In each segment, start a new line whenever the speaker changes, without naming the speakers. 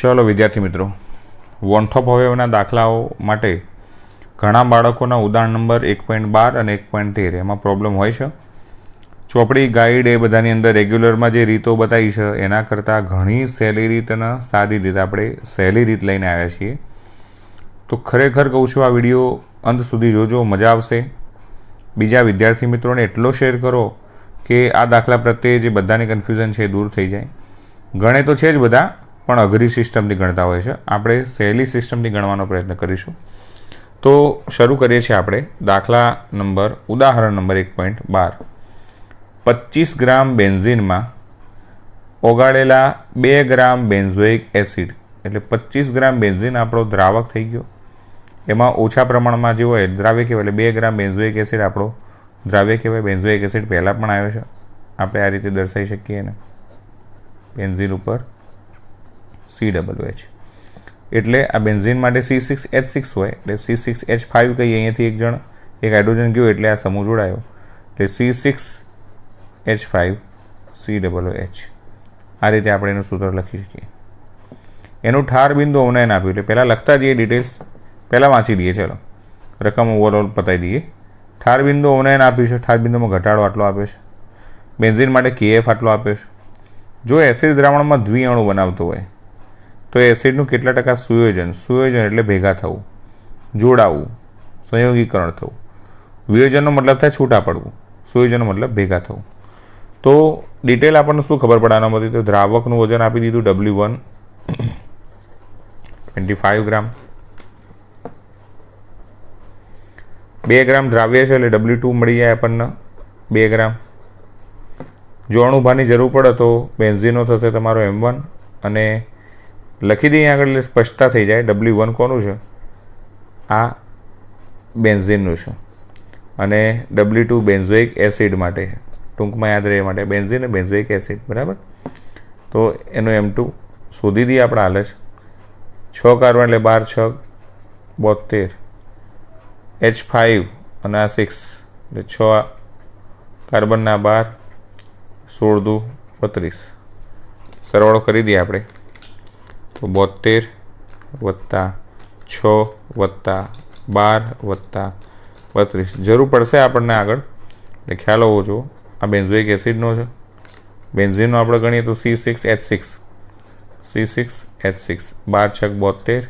ચલો વિદ્યાર્થી મિત્રો, વન ટોપ અવયવના દાખલાઓ માટે ઘણા બાળકોના ઉદાહરણ નંબર 1.12 અને 1.13 એમાં પ્રોબ્લેમ હોય છે. ચોપડી ગાઈડ એ બધાની અંદર રેગ્યુલરમાં જે રીતો બતાવી છે એના કરતાં ઘણી સહેલી રીત અને સાદી રીત આપણે સહેલી રીત લઈને આવ્યા છીએ. તો ખરેખર કહું છું, આ વિડીયો અંત સુધી જોજો, મજા આવશે. બીજા વિદ્યાર્થી મિત્રોને એટલો શેર કરો કે આ દાખલા પ્રત્યે જે બધાની કન્ફ્યુઝન છે એ દૂર થઈ જાય. ગણે તો છે જ બધા, પણ અઘરી સિસ્ટમથી ગણતા હોય છે. આપણે સહેલી સિસ્ટમથી ગણવાનો પ્રયત્ન કરીશું. તો શરૂ કરીએ છીએ આપણે ઉદાહરણ નંબર 1.12. 25 ગ્રામ બેન્ઝીનમાં ઓગાળેલા 2 ગ્રામ બેન્ઝોઇક એસિડ, એટલે 25 ગ્રામ બેન્ઝીન આપણો દ્રાવક થઈ ગયો. એમાં ઓછા પ્રમાણમાં જે હોય દ્રાવ્ય કહેવાય, એટલે 2 ગ્રામ બેન્ઝોઇક એસિડ આપણો દ્રાવ્ય કહેવાય. બેન્ઝોઇક એસિડ પહેલાં પણ આવ્યો છે, આપણે આ રીતે દર્શાવી શકીએ એને. બેન્ઝીન ઉપર COOH, એટલે આ બેન્ઝીન માટે C6H6 હોય, એટલે C6H5 કહીએ. અહીંયાથી એક હાઇડ્રોજન ગયો એટલે આ સમૂહ જોડાયો, એટલે C6H5 COOH. આ રીતે આપણે એનું સૂત્ર લખી શકીએ. એનું ઠાર બિંદુ અવનયન આપ્યું, એટલે પહેલાં લખતા જઈએ, ડિટેલ્સ પહેલાં વાંચી દઈએ. ચલો, રકમ ઓવરઓલ પતાવી દઈએ. ઠાર બિંદુ અવનયન આપ્યું છે. ઠાર બિંદુમાં ઘટાડો આટલો આપ્યો છે. બેન્ઝીન માટે KF આટલો આપ્યો છે. જો એસિડ દ્રાવણમાં દ્વિઅણુ બનાવતો હોય તો એસિડનું કેટલા ટકા સુયોજન એટલે ભેગા થવું, જોડાવું, સંયોગીકરણ થવું. વિયોજનનો મતલબ થાય છૂટા પડવું, સુયોજનનો મતલબ ભેગા થવું. તો ડિટેલ આપણને શું ખબર પડે આનામાંથી? તો દ્રાવકનું વજન આપી દીધું W1 25 ગ્રામ, 2 ગ્રામ દ્રાવ્ય છે એટલે W2 મળી જાય આપણને 2 ગ્રામ. જો અણુભારની જરૂર પડે તો બેન્ઝીનનો થશે તમારો M1, અને લખી દઈએ આગળ એટલે સ્પષ્ટતા થઈ જાય. W1 કોનું છે? આ બેન્ઝીનનું છે, અને W2 બેન્ઝોઇક એસિડ માટે, ટૂંકમાં યાદ રહે માટે બેન્ઝીન અને બેન્ઝોઇક એસિડ, બરાબર. તો એનું M2 શોધી દઈએ આપણે હાલ જ. 6 કાર્બન એટલે 12 6 72, H5 અને આ 6 એટલે 6 કાર્બનના 12 16 દુ 32. સરવાળો કરી દઈએ આપણે તો 72 વત્તા 6 વત્તા 12 વત્તા 32. જરૂર પડશે આપણને આગળ, એટલે ખ્યાલ હોવો જો. આ બેન્ઝોઇક એસિડનો છે. બેન્ઝીનનો આપણે ગણીએ તો C6H6 12 6 72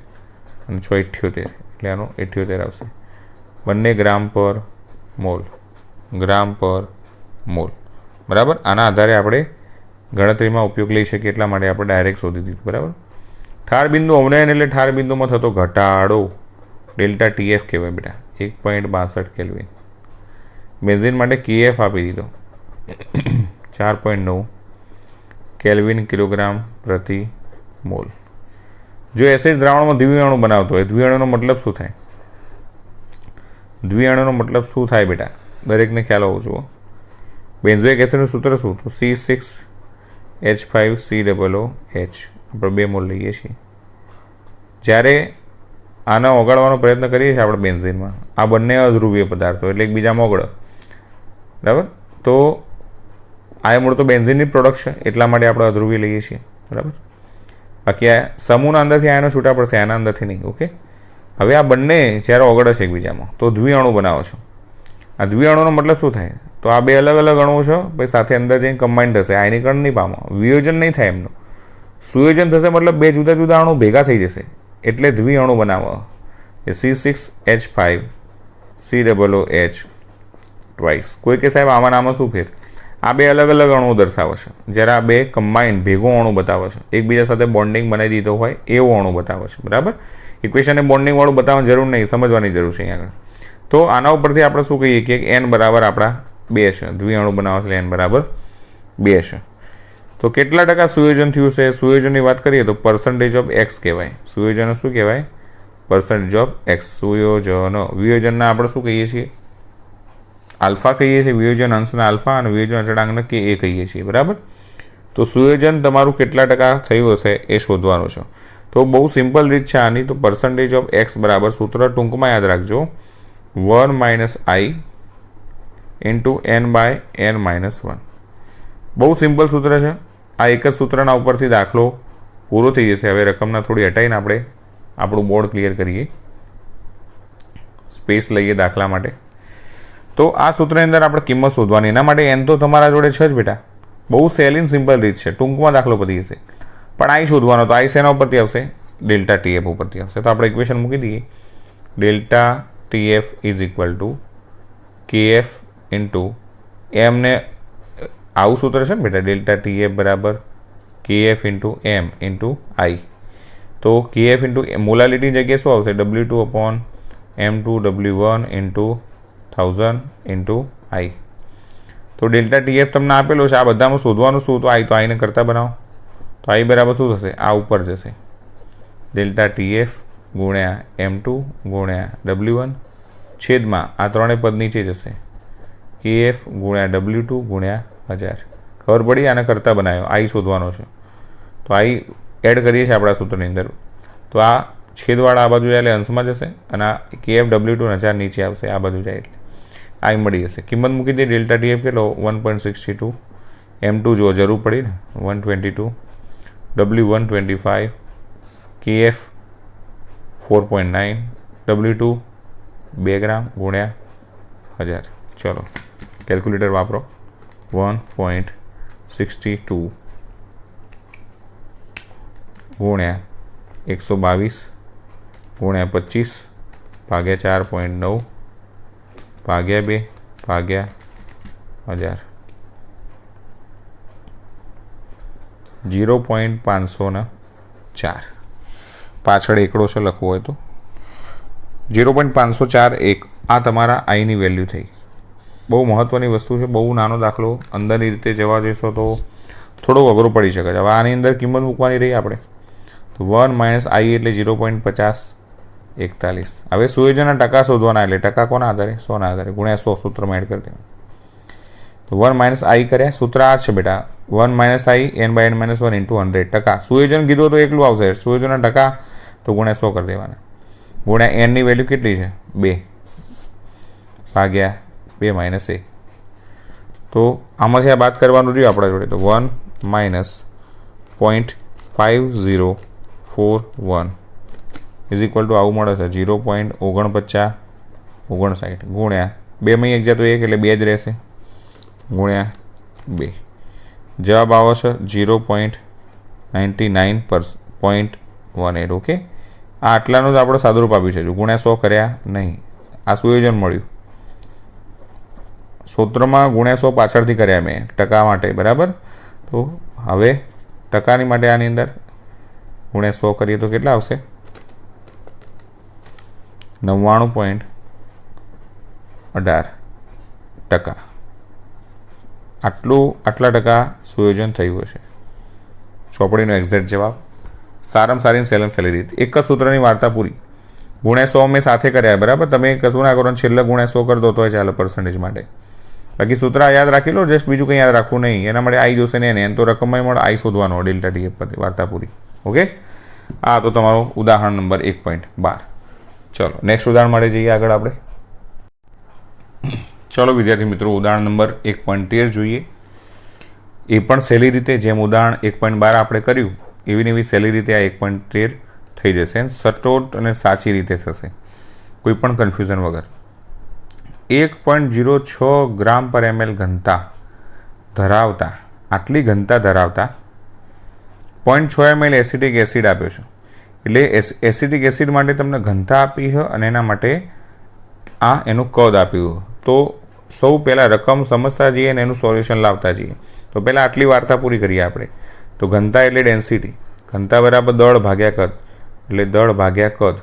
અને 6 78, એટલે આનો 78 આવશે. બંને ગ્રામ પર મોલ, બરાબર. આના આધારે આપણે ગણતરીમાં ઉપયોગ લઈ શકીએ, એટલા માટે આપણે ડાયરેક્ટ શોધી દીધું, બરાબર. ઠાર બિંદુ અવનયન એટલે ઠાર બિંદુમાં થતો ઘટાડો, ΔTF કહેવાય બેટા, 1.62 કેલ્વિન. બેન્ઝીન માટે KF આપી દીધો 4.9 કેલ્વિન કિલોગ્રામ પ્રતિ મોલ. જો એસિડ દ્રાવણમાં દ્વિઅણુ બનાવતો હોય, દ્વિઅણુનો મતલબ શું થાય? દ્વિઅણુનો મતલબ શું થાય બેટા? દરેકને ખ્યાલ હોવો જોઈએ. બેન્ઝોઇક એસિડનું સૂત્ર શું? તો C6H5 COOH. આપણે 2 મોલ લઈએ છીએ. જ્યારે આને ઓગાળવાનો પ્રયત્ન કરીએ છીએ આપણે બેન્ઝીનમાં, આ બંને અધ્રુવીય પદાર્થો એટલે એકબીજામાં ઓગળે, બરાબર. તો આ મૂળ તો બેન્ઝીનની પ્રોડક્ટ છે, એટલા માટે આપણે અધ્રુવીય લઈએ છીએ, બરાબર. બાકી આ સમૂહના અંદરથી આયનો છૂટા પડશે, આના અંદરથી નહીં. ઓકે. હવે આ બંને જ્યારે ઓગળે છે એકબીજામાં તો દ્વિઅણુ બનાવો છો. આ દ્વિઅણુનો મતલબ શું થાય? તો આ 2 અલગ અલગ અણુઓ છે, પછી સાથે અંદર જઈને કમ્બાઈન થશે. આયનીકરણ નહીં પામો, વિયોજન નહીં થાય એમનું, સુયોજન થશે. મતલબ 2 જુદા જુદા અણુ ભેગા થઈ જશે, એટલે દ્વિઅણુ બનાવો. એ C6H5 COOH ટ્વાઇસ. કોઈ કે સાહેબ આમાં શું ફેર? આ 2 અલગ અલગ અણુઓ દર્શાવે છે, જ્યારે આ 2 કમ્બાઈન ભેગો અણુ બતાવે છે, એકબીજા સાથે બોન્ડિંગ બનાવી દીધો હોય એવો અણુ બતાવે છે, બરાબર. ઇક્વેશનને બોન્ડિંગવાળું બતાવવાની જરૂર નહીં, સમજવાની જરૂર છે અહીંયા આગળ. તો આના ઉપરથી આપણે શું કહીએ કે n બરાબર આપણા 2 છે. દ્વિઅણુ બનાવે છે, n બરાબર 2 છે. તો કેટલા ટકા સુયોજન થયું છે? સુયોજનની વાત કરીએ તો percentage of X કહેવાય. સુયોજન શું કહેવાય? percentage of X. સુયોજન. વિયોજનના આપણે શું કહીએ છીએ? આલ્ફા કહીએ છીએ. વિયોજન અંશના આલ્ફા અને વિયોજન અચળાંકને KA કહીએ છીએ, બરાબર. તો સુયોજન તમારું કેટલા ટકા થયું હશે એ શોધવાનું છે. તો બહુ સિમ્પલ રીત છે આની. તો percentage of X બરાબર, સૂત્ર ટૂંકમાં યાદ રાખજો, 1 - I ઇન્ટુ n/n - 1. બહુ સિમ્પલ સૂત્ર છે. આ એક જ સૂત્રના ઉપરથી દાખલો પૂરો થઈ જશે. હવે રકમના થોડી હટાવીને આપણે આપણું બોર્ડ ક્લિયર કરીએ, સ્પેસ લઈએ દાખલા માટે. તો આ સૂત્રની અંદર આપણે કિંમત શોધવાની. એના માટે એન તો તમારા જોડે છે જ બેટા, બહુ સહેલી સિમ્પલ રીત છે, ટૂંકમાં દાખલો પતી જશે. પણ આઈ શોધવાનો, તો આઈ શેના ઉપરથી આવશે? ડેલ્ટા ટીએફ ઉપરથી આવશે. તો આપણે ઇક્વેશન મૂકી દઈએ, delta TF is equal to KF into એમને, આવું સૂત્ર છે ને બેટા, ડેલ્ટા ટીએફ બરાબર KF into M into I. તો કેએફ ઇન્ટુ મોલાલિટીની જગ્યાએ શું આવશે? W2 upon M2 W1 into 1000 into I. તો ડેલ્ટા ટીએફ તમને આપેલો છે, આ બધામાં શોધવાનું શું? તો આઈને કરતા બનાવો. તો આઈ બરાબર શું થશે? આ ઉપર જશે, ડેલ્ટા ટીએફ ગુણ્યા M2 ગુણ્યા W1 છેદમાં આ ત્રણેય પદ નીચે જશે, KF ગુણ્યા W2 ગુણ્યા 1000. ખબર પડી? આને કરતા બનાવ્યો, આઈ શોધવાનો છે. તો આઈ એડ કરીએ છીએ આપણા સૂત્રની અંદર. તો આ છેદવાળા આ બાજુ જાય એટલે અંશમાં જશે, અને આ KF W2 1000 નીચે આવશે, આ બાજુ જાય એટલે આઈ મળી જશે. કિંમત મૂકી દઈએ, ડેલ્ટા ટીએફ કેટલો? 1.62, M2 જો જરૂર પડી ને 122, W1 25, KF 4.9, W2 2 ગ્રામ ગુણ્યા 1000. ચલો કેલ્ક્યુલેટર વાપરો. 1.62 ગુણ્યા 122 ગુણ્યા 25 ભાગ્યા 4.9 ભાગ્યા 2 ભાગ્યા 1000. 0.504. પાછળ એકડો છે લખવો હોય તો 0.541. આ તમારા આઈની વેલ્યુ થઈ. બહુ મહત્ત્વની વસ્તુ છે, બહુ નાનો દાખલો, અંદરની રીતે જવા જઈશો તો થોડો અઘરો પડી શકે છે. હવે આની અંદર કિંમત મૂકવાની રહી આપણે, તો 1 માઇનસ આઈ એટલે 0.5041. હવે સુયોજનના ટકા શોધવાના, એટલે ટકા કોના આધારે? 100ના આધારે, ગુણ્યા 100 સૂત્રમાં એડ કરી દેવાનું. તો 1 માઇનસ આઈ કર્યા, સૂત્ર આ છે બેટા, 1 માઇનસ આઈ n/n-1 ઇન્ટુ 100. ટકા સુયોજન કીધું તો એકલું આવશે, સુયોજનના ટકા તો ગુણ્યા 100 કરી દેવાના. ગુણ્યા એનની વેલ્યુ કેટલી છે? 2 ભાગ્યા 2 માઇનસ 1. તો આમાંથી આ બાદ કરવાનું રહ્યું આપણા જોડે, તો 1 માઇનસ 0.5041 ઇઝ ઇક્વલ ટુ આવું મળે છે 0.4959 ગુણ્યા 2 માં 1 જાય તો 1 એટલે 2 જ રહેશે, ગુણ્યા 2. જવાબ આવે છે 0.99.18. ઓકે, આ આટલાનું જ આપણે સાદુરૂપ આપ્યું છે, જો ગુણ્યા 100 કર્યા નહીં. આ સુયોજન મળ્યું, સૂત્રમાં ગુણ્યા 100 પાછળથી કર્યા મેં ટકા માટે, બરાબર. તો હવે ટકાની માટે આની અંદર ગુણ્યા 100 કરીએ તો કેટલા આવશે? 99.18%. આટલા ટકા સુયોજન થયું હશે. ચોપડીનો એક્ઝેક્ટ જવાબ. સારામાં સારી સહેલી રીત, એક જ સૂત્રની વાર્તા પૂરી. ગુણ્યા 100 મેં સાથે કર્યા, બરાબર. તમે કશું ના કરો, છેલ્લે ગુણ્યા 100 કરી દો તો ચાલે પર્સન્ટેજ માટે. બાકી સૂત્ર યાદ રાખી લો, જસ્ટ બીજું કંઈ યાદ રાખવું નહીં. એના માટે આઈ જોશે ને એને તો રકમમાં મળે, આઈ શોધવાનો, ડેલ્ટા ટીએફ પરથી વાર્તા પૂરી. ઓકે, આ તો તમારું ઉદાહરણ નંબર 1.12. ચલો નેક્સ્ટ ઉદાહરણ માટે જઈએ આગળ આપણે. ચલો વિદ્યાર્થી મિત્રો, ઉદાહરણ નંબર 1.13 જોઈએ. એ પણ સહેલી રીતે, જેમ ઉદાહરણ 1.12 આપણે કર્યું એવી ને એવી સહેલી રીતે આ 1.13 થઈ જશે. સચોટ અને સાચી રીતે થશે, કોઈ પણ કન્ફ્યુઝન વગર. 1.06 ગ્રામ પર ml ઘનતા ધરાવતા, આટલી ઘનતા ધરાવતા 0.6 ml એસિટિક એસિડ આપ્યો છે. એટલે એસિટિક એસિડ માટે તમને ઘનતા આપી છે અને એના માટે આ એનું કદ આપ્યું. તો સૌ પહેલાં રકમ સમજતા જઈએ અને એનું સોલ્યુશન લાવતા જઈએ. તો પહેલાં આટલી વાર્તા પૂરી કરીએ આપણે. તો ઘનતા એટલે ડેન્સિટી, ઘનતા બરાબર દળ ભાગ્યા કદ, એટલે દળ ભાગ્યા કદ,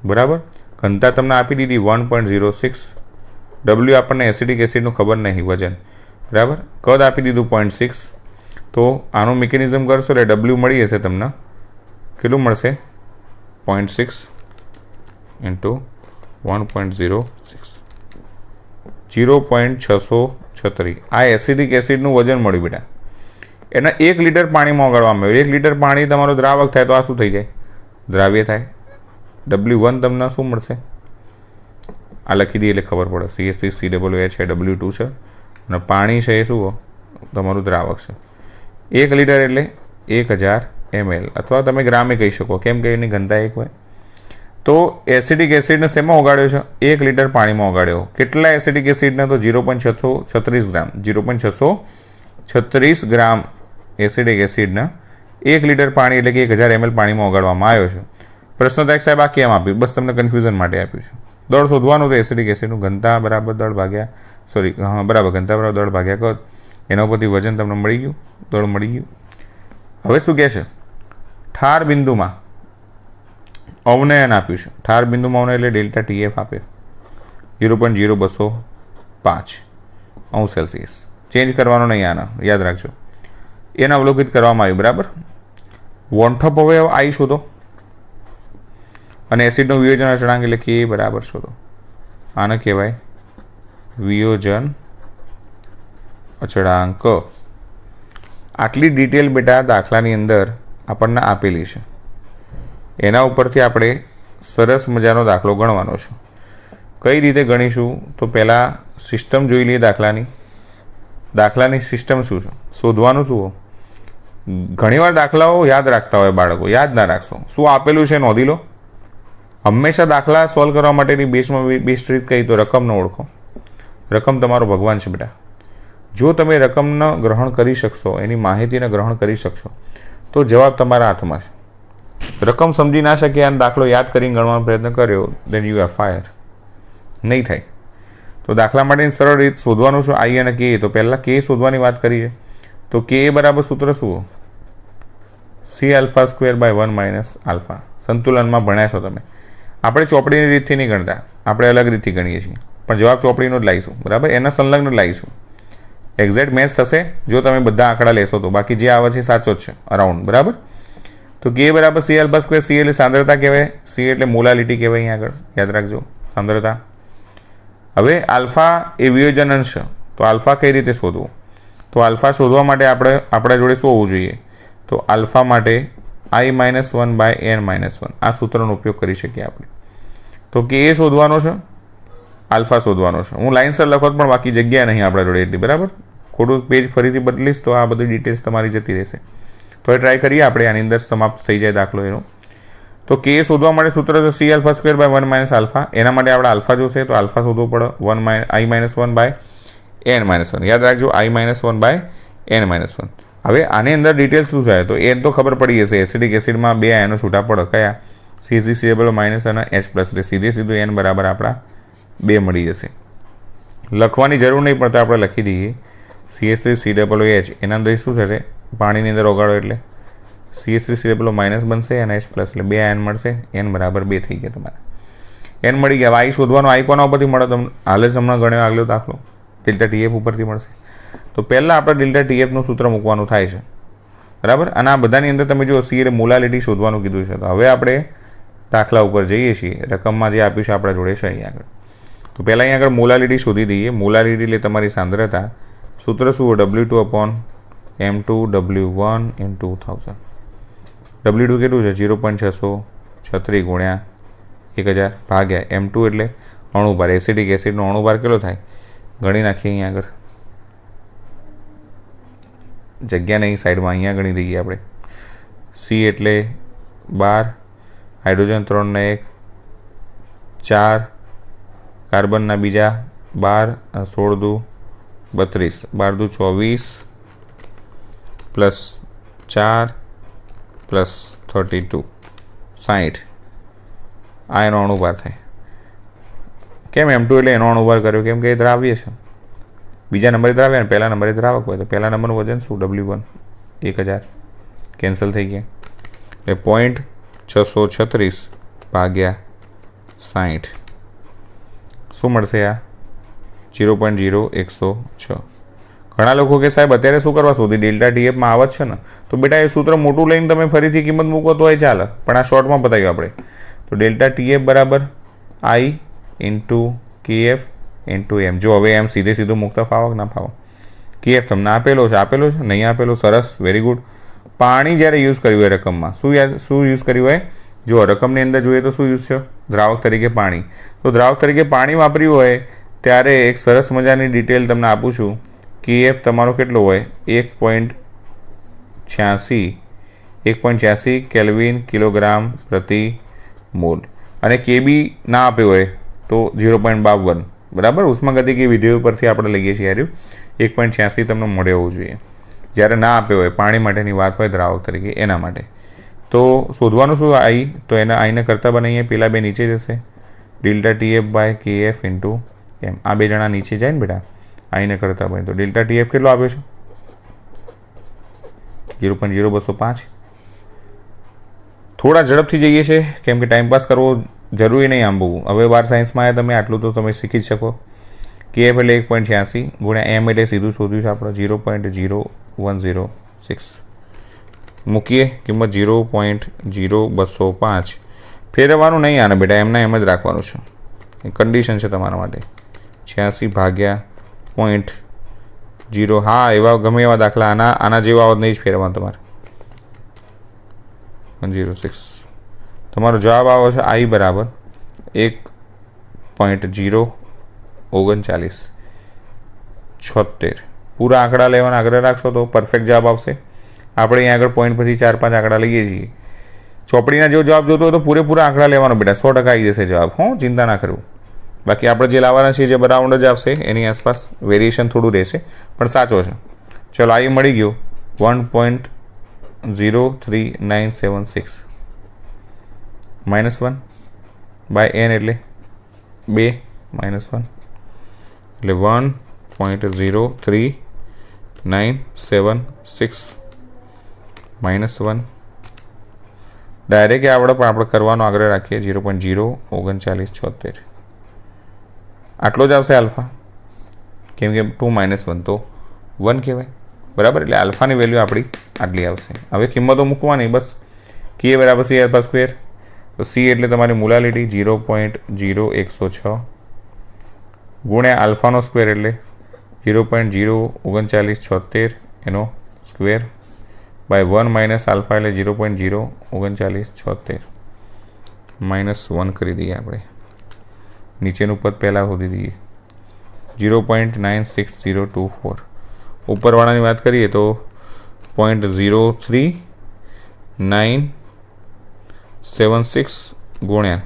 બરાબર. ઘનતા તમને આપી દીધી 1.06. W આપણને એસિડિક એસિડનું ખબર નહીં, વજન, બરાબર. કદ આપી દીધું 0.6. તો આનું મિકેનિઝમ કરશો એટલે W મળી જશે તમને, કેટલું મળશે? 0.6 ઇન્ટુ 1.06, 0.636. આ એસિડિક એસિડનું વજન મળ્યું બેટા. એના 1 લીટર પાણીમાં ઓગાળવામાં આવ્યું. 1 લીટર પાણી તમારો દ્રાવક થાય તો આ શું થઈ જાય? દ્રાવ્ય થાય. W1 તમને શું મળશે? આ લખી દઈએ એટલે ખબર પડે. CH3COOH છે, W2 છે, અને પાણી છે એ શું તમારું દ્રાવક છે. 1 લીટર એટલે 1000 ml અથવા તમે ગ્રામે કહી શકો, કેમ કે એની ઘનતા 1 હોય. તો એસિડિક એસિડને શેમાં ઓગાળ્યો છે? 1 લીટર પાણીમાં ઓગાળ્યો. કેટલા એસિડિક એસિડને? તો 0.636 ગ્રામ. 0.636 ગ્રામ એસિડિક એસિડને 1 લીટર પાણી એટલે કે 1000 ml પાણીમાં ઓગાળવામાં આવ્યો છે. પ્રશ્ન થાય સાહેબ આ કેમ આપ્યું? બસ તમને કન્ફ્યુઝન માટે આપ્યું છે. દળ શોધવાનું તો એસિડિક એસિડનું ઘનતા બરાબર દળ ભાગ્યા બરાબર ઘનતા બરાબર દળ ભાગ્યા કદ, એના પરથી વજન તમને મળી ગયું, દળ મળી ગયું. હવે શું કહે છે? ઠાર બિંદુમાં અવનયન આપ્યું છે. ઠાર બિંદુમાં અવનયન એટલે ડેલ્ટા TF આપે 0.0205 અંશ સેલ્સિયસ. ચેન્જ કરવાનો નહીં, આના યાદ રાખજો. એને અવલોકિત કરવામાં આવ્યું. બરાબર. વોન્ઠપ અવયવ I શોધો અને એસિડનો વિયોજન અચળાંક એટલે કે બરાબર શોધો. આને કહેવાય વિયોજન અચળાંક. આટલી ડિટેલ બેટા દાખલાની અંદર આપણને આપેલી છે. એના ઉપરથી આપણે સરસ મજાનો દાખલો ગણવાનો છે. કઈ રીતે ગણીશું? તો પહેલાં સિસ્ટમ જોઈ લઈએ દાખલાની. દાખલાની સિસ્ટમ શું છે, શોધવાનું શું. ઘણીવાર દાખલાઓ યાદ રાખતા હોય બાળકો, યાદ ના રાખશો. શું આપેલું છે નોંધી લો. હંમેશા દાખલા સોલ્વ કરવા માટેની બેસ્ટ રીત કઈ? તો રકમને ઓળખો. રકમ તમારો ભગવાન છે બેટા. જો તમે રકમને ગ્રહણ કરી શકશો, એની માહિતીને ગ્રહણ કરી શકશો, તો જવાબ તમારા હાથમાં છે. રકમ સમજી ના શકે અને દાખલો યાદ કરીને ગણવાનો પ્રયત્ન કર્યો, દેન યુ આર ફાયર. નહીં થાય. તો દાખલા માટેની સરળ રીત શોધવાનું શું? I અને K. તો પહેલાં K શોધવાની વાત કરીએ તો K બરાબર સૂત્ર શું? C⁴/1 - સંતુલનમાં ભણ્યા છો તમે. આપણે ચોપડીની રીતથી નહીં ગણતા, આપણે અલગ રીતથી ગણીએ છીએ, પણ જવાબ ચોપડીનો જ લાવીશું. બરાબર. એના સંલગ્ન લાવીશું. એક્ઝેક્ટ મેચ થશે જો તમે બધા આંકડા લેશો તો. બાકી જે આવે છે સાચો જ છે, અરાઉન્ડ. બરાબર. તો K બરાબર C⁴². C એટલે સાંદ્રતા કહેવાય, C એટલે મોલાલિટી કહેવાય. અહીંયા આગળ યાદ રાખજો, સાંદ્રતા. હવે આલ્ફા એ વિયોજન અંશ. તો આલ્ફા કઈ રીતે શોધવું? તો આલ્ફા શોધવા માટે આપણા જોડે શું હોવું જોઈએ? તો આલ્ફા માટે I-1/n-1 આ સૂત્રનો ઉપયોગ કરી શકીએ આપણે. તો K શોધવાનો છે, આલ્ફા શોધવાનો છે. હું લાઇનસર લખો પણ બાકી જગ્યા નહીં આપણા જોડે એટલી. બરાબર. ખોટું પેજ ફરીથી બદલીશ તો આ બધી ડિટેલ્સ તમારી જતી રહેશે. તો એ ટ્રાય કરીએ આપણે, આની અંદર સમાપ્ત થઈ જાય દાખલો એનો. તો K શોધવા માટે સૂત્ર છે C⁴² એના માટે આપણે આલ્ફા જોશે, તો આલ્ફા શોધવો પડે I-1/n-1. યાદ રાખજો, I-1/n-1. હવે આની અંદર ડિટેલ્સ શું છે? તો એ તો ખબર પડી જશે. એસિડિક એસિડમાં 2 આયનો છૂટા પડે. કયા? CH3CH અને H+. એટલે સીધું n બરાબર આપણા 2 મળી જશે. લખવાની જરૂર નહીં પણ તો આપણે લખી દઈએ CH3COOH. એના અંદર શું થશે? પાણીની અંદર ઓગાળો એટલે CH3COO- બનશે અને H+, એટલે 2 આયન મળશે. n બરાબર 2 થઈ ગયા તમારા. n મળી ગયા. I શોધવાનો. I કોના ઉપરથી મળે? તમને હાલ જ હમણાં ગણ્યો આગલો દાખલો, ડેલ્ટા TF ઉપરથી મળશે. તો પહેલાં આપણે ડેલ્ટા TFનું સૂત્ર મૂકવાનું થાય છે. બરાબર. અને આ બધાની અંદર તમે જો C એટલે મોલાલિટી શોધવાનું કીધું છે. તો હવે આપણે દાખલા ઉપર જઈએ છીએ. રકમમાં જે આપ્યું છે આપણા જોડે છે અહીં આગળ. તો પહેલાં અહીં આગળ મોલાલિટી શોધી દઈએ. મોલાલિટી એટલે તમારી સાંદ્રતા. સૂત્ર શું? W2/m2W1 × 1000. W2 કેટલું છે? 0.636 ગુણ્યા 1000 ભાગ્યા m2 એટલે અણુભાર. એસિડિક એસિડનો અણુભાર કેટલો થાય? ગણી નાખીએ અહીં આગળ. જગ્યા નહીં સાઈડમાં, અહીંયા ગણી દઈએ આપણે. C એટલે 12, હાઇડ્રોજન 3 ને 1, 4, કાર્બનના બીજા 12, 16 દુ 32, 12 દુ 24 પ્લસ 4 પ્લસ 32 60. આ એનો અણુભાર થાય. કેમ M2 એટલે એનો અણુભાર કર્યો? કેમ કે એ દ્રાવ્ય છે. બીજા નંબરે દ્રાવ્ય અને પહેલા નંબરે દ્રાવક હોય. તો પહેલા નંબરનું વજન શું? W1 1000 કેન્સલ થઈ ગયા. એટલે 0.636 ભાગ્યા 60 શું મળશે? આ 0.0106. ઘણા લોકો કે સાહેબ અત્યારે શું કરવા શોધી? ડેલ્ટા TFમાં આવે છે ને, તો બેટા એ સૂત્ર મોટું લઈને તમે ફરીથી કિંમત મૂકો તો એ ચાલે, પણ આ શોર્ટમાં બતાવ્યું આપણે. તો ડેલ્ટા TF બરાબર I × KF × m. જો હવે એમ સીધું મૂકતા ફાવો કે ના ફાવો? KF તમને આપેલો છે, નહીં આપેલો? સરસ, વેરી ગુડ. પાણી જ્યારે યુઝ કર્યું હોય રકમમાં, શું યુઝ કર્યું હોય? જો રકમની અંદર જોઈએ તો શું યુઝ છે? દ્રાવક તરીકે પાણી. તો દ્રાવક તરીકે પાણી વાપર્યું હોય ત્યારે એક સરસ મજાની ડિટેલ તમને આપું છું. KF તમારો કેટલો હોય? 1.86 1.86 કેલ્વિન કિલોગ્રામ પ્રતિ મોલ. અને કેબી ના આપ્યો હોય તો 0.52, બરાબર. ઉષ્માગતિકી વિધેયો પરથી આપણે લઈએ છીએ યાર 1.86 તમને મળે હોવું જોઈએ જ્યારે ના આપ્યો હોય, પાણી માટેની વાત હોય દ્રાવક તરીકે, એના માટે. તો શોધવાનું શું આઈ, તો એના આઈને કરતાં બનાવીએ, પેલા બે નીચે જશે, delta TF by KF into M. આ બે જણા નીચે જાય ને બેટા, આઈને કરતાં બને. તો ડેલ્ટા TF કેટલો આપ્યો છે? 0.0205. થોડા ઝડપથી જઈએ છીએ કેમ કે ટાઈમપાસ કરવો જરૂરી નહીં આમ બહુ. હવે 12 સાયન્સમાં આવ્યા તમે, આટલું તો તમે શીખી જ શકો. KF એટલે 1.86 ગુણ્યા M એટલે સીધું શોધ્યું છે આપણે 0.0106. મૂકીએ કિંમત 0.0205. ફેરવવાનું નહીં આને બેટા, એમના એમ જ રાખવાનું છે. કન્ડિશન છે તમારા માટે. 86 ભાગ્યા 0.0. હા, એવા ગમે એવા દાખલા આના જેવા આવત નહીં જ ફેરવવાનું તમારે. 106. તમારો જવાબ આવે છે I બરાબર 1.03976. પૂરા આંકડા લેવાના આગ્રહ રાખશો તો પરફેક્ટ જવાબ આવશે. આપણે અહીંયા આગળ પોઈન્ટ પછી 4-5 આંકડા લઈએ છીએ. ચોપડીના જેવો જવાબ જોતો હોય તો પૂરેપૂરા આંકડા લેવાનો બેટા, 100% આવી જશે જવાબ. ચિંતા ના કરવું. બાકી આપણે જે લાવવાના છીએ જે બરાઉન્ડ જ આવશે, એની આસપાસ વેરિએશન થોડું રહેશે પણ સાચો છે. ચલો, I મળી ગયો 1.03976 -1 બાય n એટલે 2 -1 એટલે 1.03976 -1. ડાયરેક્ટ આપણે કરવાનો આગ્રહ રાખીએ 0.03976. આટલો જ આવશે આલ્ફા, કેમ કે 2 - 1 તો 1 કહેવાય, બરાબર. એટલે આલ્ફાની વેલ્યુ આપણી આટલી આવશે. હવે કિંમતો મૂકવાની બસ. K બરાબર C આલ્ફા સ્ક્વેર. તો C એટલે તમારી મોલાલિટી 0.0106 ગુણ્યા આલ્ફાનો સ્ક્વેર એટલે 0.03976 એનો સ્ક્વેર બાય 1 માઇનસ આલ્ફા એટલે 0.03976 -1 કરી દઈએ આપણે. નીચેનું પદ પહેલાં શોધી દઈએ 0.96024. ઉપરવાળાની વાત કરીએ તો 0.03976 ગુણ્યા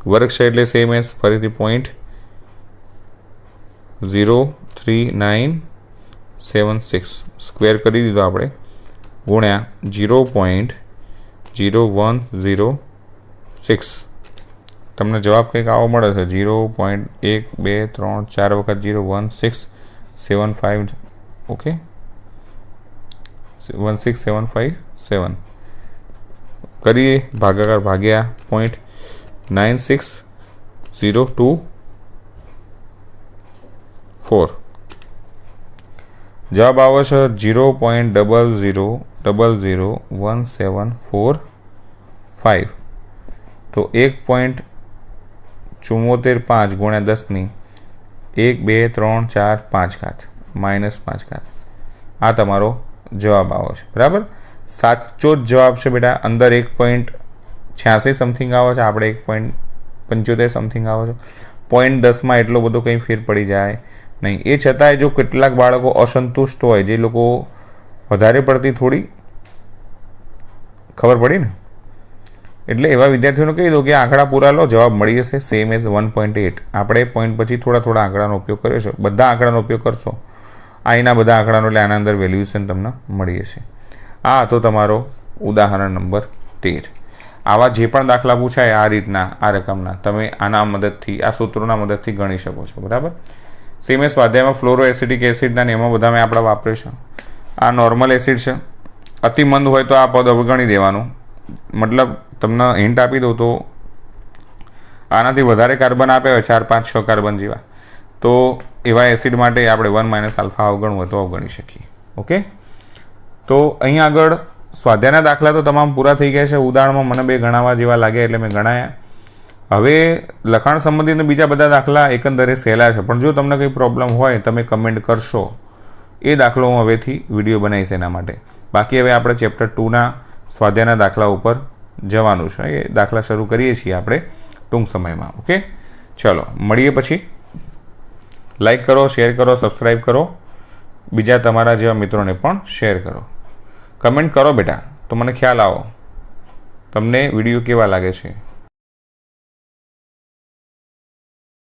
વર્ગ છે એટલે સેમ એસ ફરીથી 0.03976 સ્ક્વેર કરી દીધો આપણે ગુણ્યા 0.0106. તમને જવાબ કંઈક આવો મળે છે 0.123 વખત 0.1675. ઓકે, 16757 કરીએ ભાગાકાર ભાગ્યા 0.96024. જવાબ આવે છે 0.000175. તો 1.745 ગુણ્યા 10 1 2 3 4 5 -5. આ તમારો જવાબ આવે છે, બરાબર. સાચો જ જવાબ છે બેટા. અંદર 1.86 સમથિંગ આવે છે, આપણે 1.75 સમથિંગ આવે છે. 0.10 એટલો બધો કંઈ ફેર પડી જાય નહીં. એ છતાંય જો કેટલાક બાળકો અસંતુષ્ટ હોય, જે લોકો વધારે પડતી થોડી ખબર પડી ને, એટલે એવા વિદ્યાર્થીઓને કહી દો કે આંકડા પૂરા લો, જવાબ મળી જશે સેમ એઝ 1.8. આપણે પોઈન્ટ પછી થોડા આંકડાનો ઉપયોગ કર્યો છે. બધા આંકડાનો ઉપયોગ કરશો, આઈના બધા આંકડાનો, એટલે આના અંદર વેલ્યુએશન તમને મળી જશે. આ તો તમારો ઉદાહરણ નંબર 13. આવા જે પણ દાખલા પૂછાય આ રીતના, આ રકમના, તમે આના મદદથી, આ સૂત્રોના મદદથી ગણી શકો છો, બરાબર. સેમ એ સ્વાધ્યાયમાં ફ્લોરો એસિડિક એસિડના એમાં બધામાં આપણે વાપરીશું. આ નોર્મલ એસિડ છે. અતિમંદ હોય તો આ પદ અવગણી દેવાનું. મતલબ તમને હિન્ટ આપી દઉં તો આનાથી વધારે કાર્બન આપ્યા હોય 4 5 6 કાર્બન જેવા, તો એવા એસિડ માટે આપણે 1 - આલ્ફા અવગણવું હોય તો અવગણી શકીએ. ઓકે, તો અહીં આગળ સ્વાધ્યાયના દાખલા તો તમામ પૂરા થઈ ગયા છે. ઉદાહરણમાં મને 2 ગણાવવા જેવા લાગ્યા એટલે મેં ગણાયા. હવે લખાણ સંબંધિત બીજા બધા દાખલા એકંદરે સહેલા છે, પણ જો તમને કંઈ પ્રોબ્લેમ હોય તમે કમેન્ટ કરશો, એ દાખલો હું હવેથી વિડીયો બનાવીશ એના માટે. બાકી હવે આપણે ચેપ્ટર 2ના સ્વાધ્યાયના દાખલા ઉપર જવાનું છે. એ દાખલા શરૂ કરીએ છીએ આપણે ટૂંક સમયમાં. ઓકે, ચલો મળીએ પછી. લાઈક કરો, શેર કરો, સબસ્ક્રાઈબ કરો, બીજા તમારા જેવા મિત્રોને પણ શેર કરો. કમેન્ટ કરો બેટા, તો મને ખ્યાલ આવો તમને વિડીયો કેવા લાગે છે.